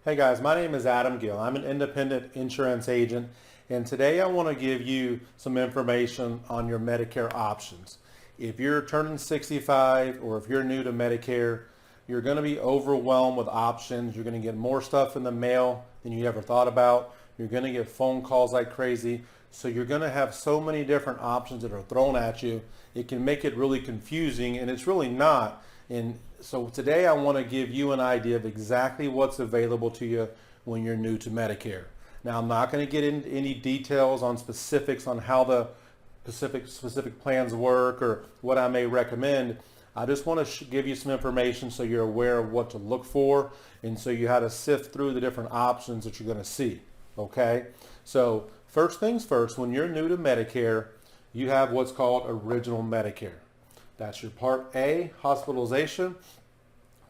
Hey guys, my name is Adam Gill. I'm an independent insurance agent, and today I want to give you some information on your Medicare options. If you're turning 65 or if you're new to Medicare, you're going to be overwhelmed with options. You're going to get more stuff in the mail than you ever thought about. You're going to get phone calls like crazy. So you're going to have so many different options that are thrown at you. It can make it really confusing, and it's really not. And so today I want to give you an idea of exactly what's available to you when you're new to Medicare. Now, I'm not going to get into any details on specifics on how the specific plans work or what I may recommend. I just want to give you some information so you're aware of what to look for, and so you how to sift through the different options that you're going to see. Okay? So first things first, when you're new to Medicare, you have what's called Original Medicare. That's your Part A, hospitalization.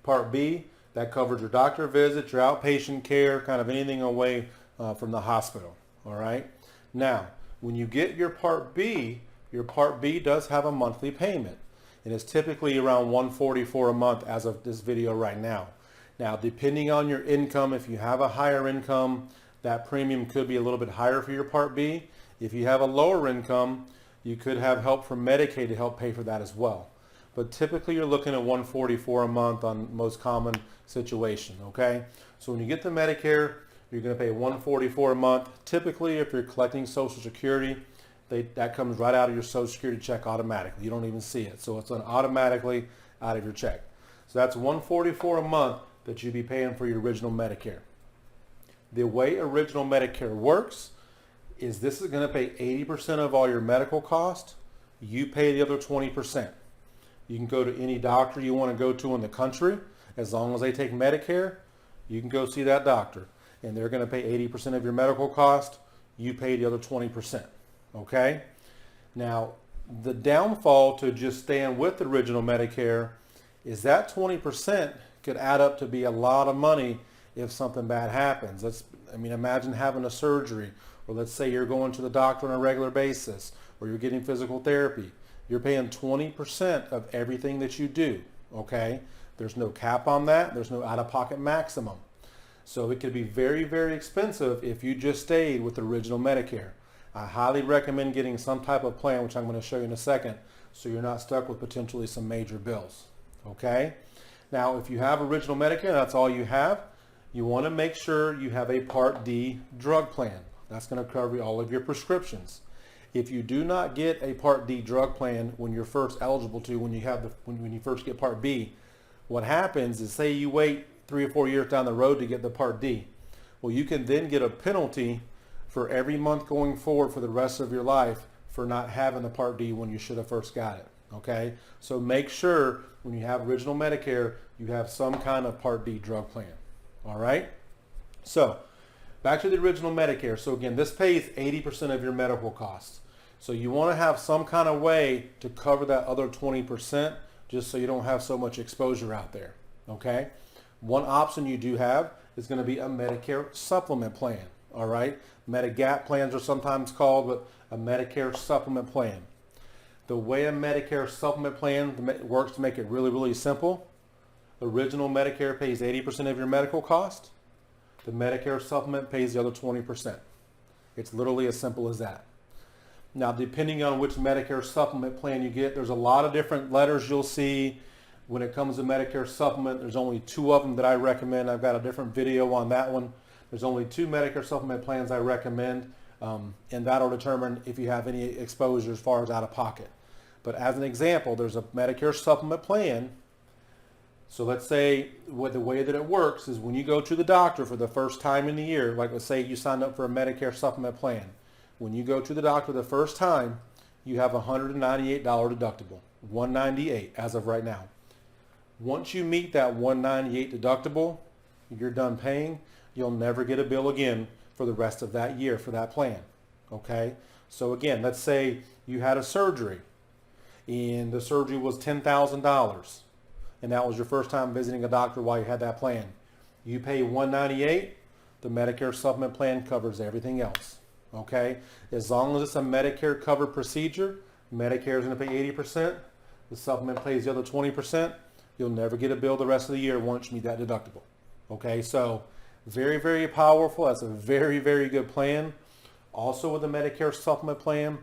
Part B, that covers your doctor visits, your outpatient care, kind of anything away from the hospital. All right? Now, when you get your Part B does have a monthly payment. And it's typically around $144 a month as of this video right now. Now, depending on your income, if you have a higher income, that premium could be a little bit higher for your Part B. If you have a lower income, you could have help from Medicaid to help pay for that as well. But typically you're looking at $144 a month on most common situation, okay? So when you get to Medicare, you're going to pay $144 a month. Typically, if you're collecting Social Security, that comes right out of your Social Security check automatically. You don't even see it. So it's done automatically out of your check. So that's $144 a month that you'd be paying for your Original Medicare. The way Original Medicare works is this is going to pay 80% of all your medical costs. You pay the other 20%. You can go to any doctor you want to go to in the country. As long as they take Medicare, you can go see that doctor. And they're going to pay 80% of your medical cost. You pay the other 20%. Okay? Now, the downfall to just staying with Original Medicare is that 20% could add up to be a lot of money if something bad happens. Imagine having a surgery, or let's say you're going to the doctor on a regular basis, or you're getting physical therapy. You're paying 20% of everything that you do, okay? There's no cap on that. There's no out-of-pocket maximum. So it could be very, very expensive if you just stayed with Original Medicare. I highly recommend getting some type of plan, which I'm going to show you in a second, so you're not stuck with potentially some major bills, okay? Now, if you have Original Medicare, that's all you have, you want to make sure you have a Part D drug plan. That's going to cover all of your prescriptions. If you do not get a Part D drug plan when you're first eligible to, when you first get Part B, what happens is, say you wait 3 or 4 years down the road to get the Part D. Well, you can then get a penalty for every month going forward for the rest of your life for not having the Part D when you should have first got it. Okay? So make sure when you have Original Medicare, you have some kind of Part D drug plan. All right? So back to the Original Medicare. So again, this pays 80% of your medical costs. So you want to have some kind of way to cover that other 20% just so you don't have so much exposure out there. Okay? One option you do have is going to be a Medicare Supplement plan. All right? Medigap plans are sometimes called, but a Medicare Supplement plan. The way a Medicare Supplement plan works, to make it really, really simple, Original Medicare pays 80% of your medical cost. The Medicare Supplement pays the other 20%. It's literally as simple as that. Now, depending on which Medicare Supplement plan you get, there's a lot of different letters you'll see. When it comes to Medicare Supplement, there's only 2 of them that I recommend. I've got a different video on that one. There's only 2 Medicare Supplement plans I recommend, and that'll determine if you have any exposure as far as out of pocket. But as an example, there's a Medicare Supplement plan. So let's say the way that it works is when you go to the doctor for the first time in the year, like let's say you signed up for a Medicare Supplement plan. When you go to the doctor the first time, you have a $198 deductible, $198 as of right now. Once you meet that $198 deductible, you're done paying. You'll never get a bill again for the rest of that year for that plan. Okay? So again, let's say you had a surgery and the surgery was $10,000 and that was your first time visiting a doctor while you had that plan. You pay $198, the Medicare Supplement plan covers everything else. Okay? As long as it's a Medicare covered procedure, Medicare is going to pay 80%. The supplement pays the other 20%. You'll never get a bill the rest of the year once you meet that deductible. Okay? So Very, very powerful. That's a very, very good plan. Also with the Medicare Supplement plan,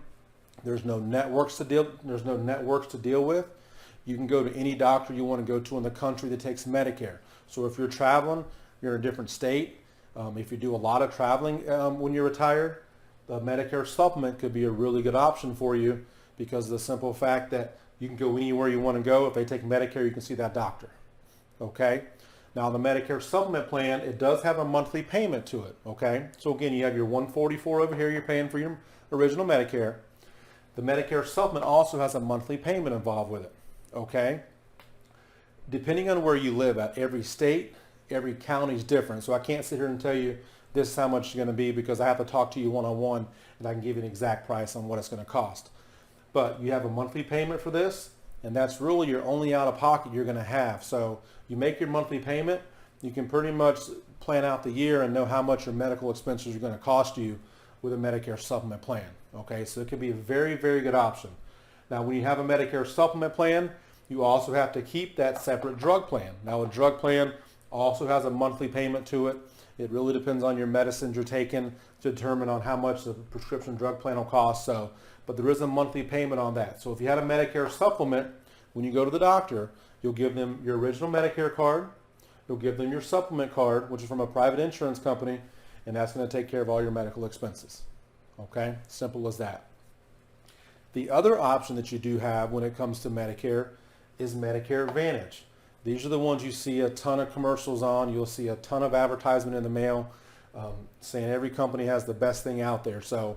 there's no networks to deal with. You can go to any doctor you want to go to in the country that takes Medicare. So if you're traveling, you're in a different state. If you do a lot of traveling when you're retired, the Medicare Supplement could be a really good option for you because of the simple fact that you can go anywhere you want to go. If they take Medicare, you can see that doctor. Okay? Now the Medicare Supplement plan, it does have a monthly payment to it. Okay? So again, you have your $144 over here, you're paying for your original Medicare. The Medicare Supplement also has a monthly payment involved with it. Okay? Depending on where you live at, every state, every county is different. So I can't sit here and tell you this is how much it's going to be because I have to talk to you one-on-one and I can give you an exact price on what it's going to cost. But you have a monthly payment for this, and that's really your only out-of-pocket you're going to have. So you make your monthly payment, you can pretty much plan out the year and know how much your medical expenses are going to cost you with a Medicare Supplement plan. Okay, so it can be a very, very good option. Now, when you have a Medicare Supplement plan, you also have to keep that separate drug plan. Now, a drug plan also has a monthly payment to it. It really depends on your medicines you're taking to determine on how much the prescription drug plan will cost. So, but there is a monthly payment on that. So if you had a Medicare Supplement, when you go to the doctor, you'll give them your original Medicare card, you'll give them your supplement card, which is from a private insurance company, and that's going to take care of all your medical expenses. Okay, simple as that. The other option that you do have when it comes to Medicare is Medicare Advantage. These are the ones you see a ton of commercials on. You'll see a ton of advertisement in the mail saying every company has the best thing out there. So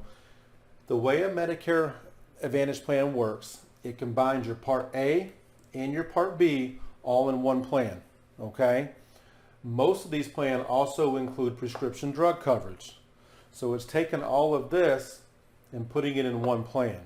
the way a Medicare Advantage plan works, it combines your Part A and your Part B all in one plan. Okay? Most of these plans also include prescription drug coverage. So it's taken all of this and putting it in one plan.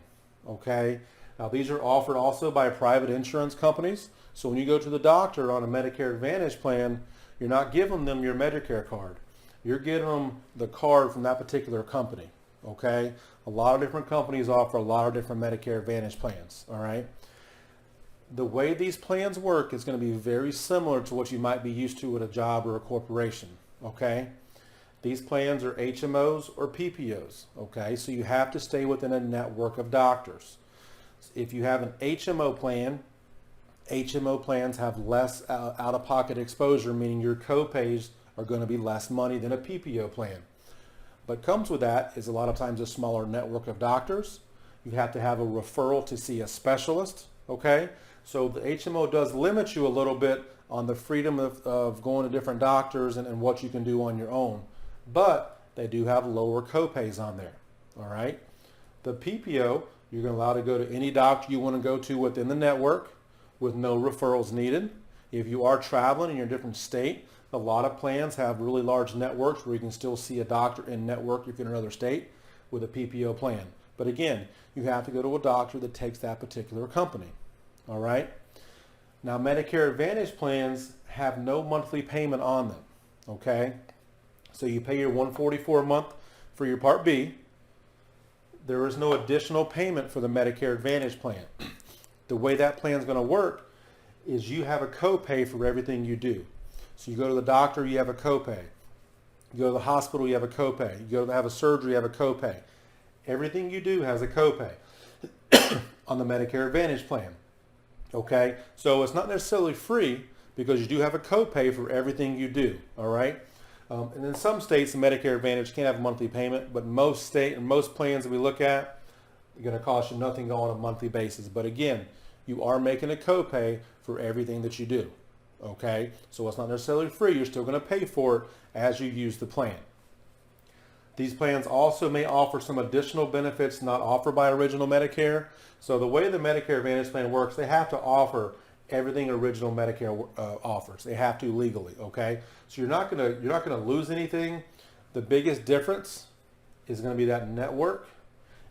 Okay? Now these are offered also by private insurance companies. So when you go to the doctor on a Medicare Advantage plan, you're not giving them your Medicare card. You're giving them the card from that particular company. Okay? A lot of different companies offer a lot of different Medicare Advantage plans. All right? The way these plans work is going to be very similar to what you might be used to at a job or a corporation. Okay? These plans are HMOs or PPOs. Okay? So you have to stay within a network of doctors. If you have an HMO plan, HMO plans have less out-of-pocket exposure, meaning your co-pays are going to be less money than a PPO plan. But comes with that is a lot of times a smaller network of doctors. You have to have a referral to see a specialist, okay? So the HMO does limit you a little bit on the freedom of going to different doctors and what you can do on your own. But they do have lower co-pays on there, all right? The PPO, you're going to allow to go to any doctor you want to go to within the network with no referrals needed. If you are traveling in your different state, a lot of plans have really large networks where you can still see a doctor in network if you're in another state with a PPO plan. But again, you have to go to a doctor that takes that particular company. All right? Now, Medicare Advantage plans have no monthly payment on them. Okay? So you pay your $144 a month for your Part B. There is no additional payment for the Medicare Advantage plan. The way that plan is going to work is you have a copay for everything you do. So you go to the doctor, you have a copay. You go to the hospital, you have a copay. You go to have a surgery, you have a copay. Everything you do has a copay on the Medicare Advantage plan. Okay? So it's not necessarily free because you do have a copay for everything you do. All right? And in some states, the Medicare Advantage can't have a monthly payment, but most plans that we look at are going to cost you nothing on a monthly basis. But again, you are making a copay for everything that you do. Okay? So it's not necessarily free. You're still going to pay for it as you use the plan. These plans also may offer some additional benefits not offered by original Medicare. So the way the Medicare Advantage plan works, they have to offer everything original Medicare offers. They have to legally, okay? So you're not gonna lose anything. The biggest difference is going to be that network,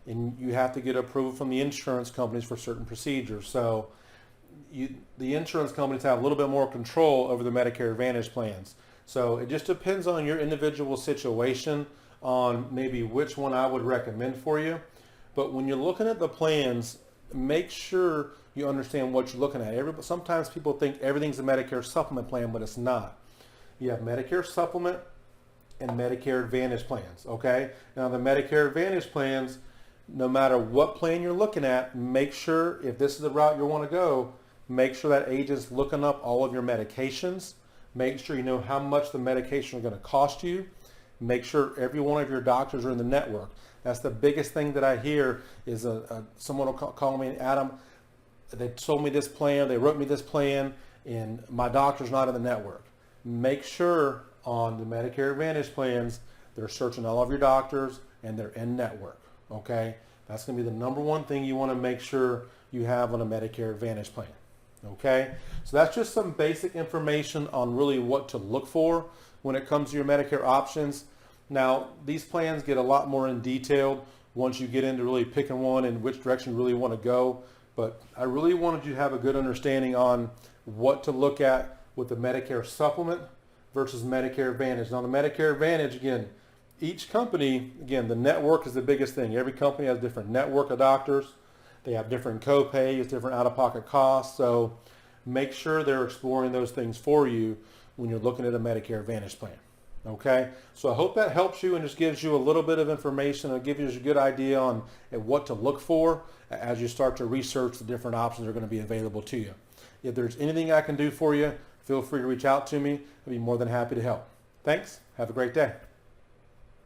and you have to get approval from the insurance companies for certain procedures. So the insurance companies have a little bit more control over the Medicare Advantage plans. So it just depends on your individual situation on maybe which one I would recommend for you. But when you're looking at the plans, make sure you understand what you're looking at. Sometimes people think everything's a Medicare Supplement plan, but it's not. You have Medicare Supplement, and Medicare Advantage plans, okay? Now the Medicare Advantage plans, no matter what plan you're looking at, make sure if this is the route you want to go, make sure that agent's looking up all of your medications. Make sure you know how much the medication are going to cost you. Make sure every one of your doctors are in the network. That's the biggest thing that I hear is someone will call me, Adam, they told me this plan, they wrote me this plan, and my doctor's not in the network. Make sure on the Medicare Advantage plans, they're searching all of your doctors and they're in network, okay? That's going to be the number one thing you want to make sure you have on a Medicare Advantage plan, okay? So that's just some basic information on really what to look for when it comes to your Medicare options. Now, these plans get a lot more in detail once you get into really picking one and which direction you really want to go. But I really wanted you to have a good understanding on what to look at with the Medicare Supplement versus Medicare Advantage. Now, the Medicare Advantage, again, each company, again, the network is the biggest thing. Every company has a different network of doctors. They have different co-pays, different out-of-pocket costs. So make sure they're exploring those things for you when you're looking at a Medicare Advantage plan. Okay, so I hope that helps you and just gives you a little bit of information and gives you a good idea on what to look for as you start to research the different options that are going to be available to you. If there's anything I can do for you, feel free to reach out to me. I'd be more than happy to help. Thanks. Have a great day.